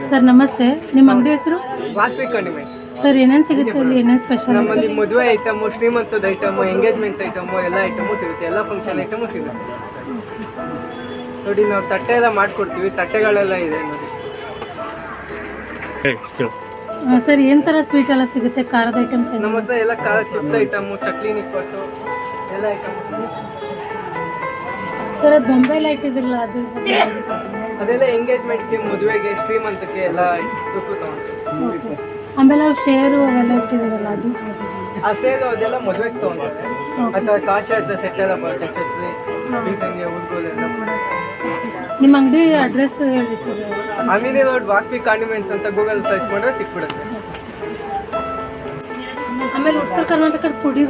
Sir ನಮಸ್ತೆ, ನಿಮ್ಮ ಅಂಗಡಿ ಹೆಸರು? ವಾಸ್ವಿಕ್ ಕಾಂಡಿಮೆಂಟ್. ಸರ್ ಏನೇನು ಸಿಗುತ್ತೆ ಇಲ್ಲಿ, ಏನೇನು ಸ್ಪೆಷಲ್? ನಮ್ಮಲ್ಲಿ ಮದುವೆ ಐಟಮು, ಶ್ರೀಮಂತದ ಐಟಮು, ಎಂಗೇಜ್ಮೆಂಟ್ ಐಟಮು, ಎಲ್ಲ ಐಟಮು ಸಿಗುತ್ತೆ. ಎಲ್ಲ ಫಂಕ್ಷನ್ ಐಟಮು ಸಿಗುತ್ತೆ ನೋಡಿ. ನಾವು ತಟ್ಟೆ ಎಲ್ಲ ಮಾಡಿಕೊಡ್ತೀವಿ, ತಟ್ಟೆಗಳೆಲ್ಲ ಇದೆ ನೋಡಿ. ಸರ್ ಏನು ಥರ ಸ್ವೀಟ್ ಎಲ್ಲ ಸಿಗುತ್ತೆ? ಖಾರದ ಐಟಮ್ಸ್ ನಮ್ಮ ಹತ್ರ ಎಲ್ಲ ಚಿಪ್ಸ್ ಐಟಮು, ಚಕ್ಲಿ ನಿಪ್ಪಟ್ಟು ಎಲ್ಲ ಐಟಮು ಸರ್. ಅದು ಬೊಂಬೆಲ್ಲ ಇಟ್ಟಿದ್ರಲ್ಲ ಅದ್ರ ಬಗ್ಗೆ ಅದೆಲ್ಲ ಎಂಗೇಜ್ಮೆಂಟ್ಗೆ, ಮದುವೆಗೆ, ಶ್ರೀಮಂತಕ್ಕೆ ಎಲ್ಲ ತುಕ್ಕು ತಗೊಂಡು. ಆಮೇಲೆ ಅವು ಶೇರು ಅವೆಲ್ಲ ಇಟ್ಟಿದ್ದೀರಲ್ಲ ಅದು? ಆ ಸೇರು ಅದೆಲ್ಲ ಮದುವೆಗೆ ತೊಗೊಂಡ್ರೆ ಅಥವಾ ಕಾಶಿ ಹತ್ರ ಸೆಟ್ ಎಲ್ಲ ಬರುತ್ತೆ. ಚಟ್ಲಿ, ಬೀಸಂಗೆ, ಹುಡುಗರೆಲ್ಲ. ನಿಮ್ಮ ಅಂಗಡಿ ಅಡ್ರೆಸ್ ಹೇಳಿ ಸರ್. ಆಮೇಲೆ ರೋಡ್ ವಾಸ್ವಿಕ್ ಕಾಂಡಿಮೆಂಟ್ಸ್ ಅಂತ ಗೂಗಲ್ ಸರ್ಚ್ ಮಾಡಿದ್ರೆ ಸಿಕ್ಬಿಡುತ್ತೆ. ಆಮೇಲೆ ಉತ್ತರ ಕರ್ನಾಟಕದ ಪುಡಿಗಳು